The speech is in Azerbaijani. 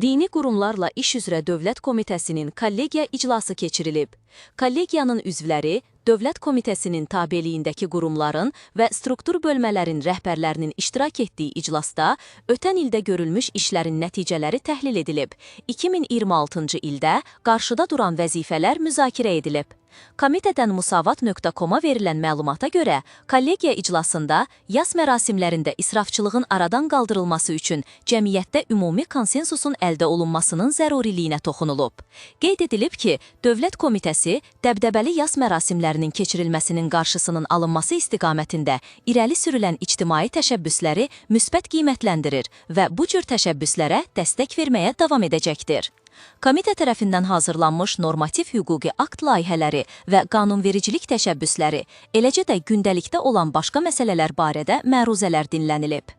Dini qurumlarla iş üzrə Dövlət Komitəsinin kollegiya iclası keçirilib. Kollegiyanın üzvləri Dövlət Komitəsinin tabeliyindəki qurumların və struktur bölmələrin rəhbərlərinin iştirak etdiyi iclasda ötən ildə görülmüş işlərin nəticələri təhlil edilib. 2026-cı ildə qarşıda duran vəzifələr müzakirə edilib. Komitədən musavat.com-a verilən məlumata görə, kollegiya iclasında yas mərasimlərində israfçılığın aradan qaldırılması üçün cəmiyyətdə ümumi konsensusun əldə olunmasının zəruriliyinə toxunulub. Qeyd edilib ki, Dövlət Komitəsi dəbdəbəli yas mərasimlərinin keçirilməsinin qarşısının alınması istiqamətində irəli sürülən ictimai təşəbbüsləri müsbət qiymətləndirir və bu cür təşəbbüslərə dəstək verməyə davam edəcəkdir. Komitə tərəfindən hazırlanmış normativ hüquqi akt layihələri və qanunvericilik təşəbbüsləri, eləcə də gündəlikdə olan başqa məsələlər barədə məruzələr dinlənilib.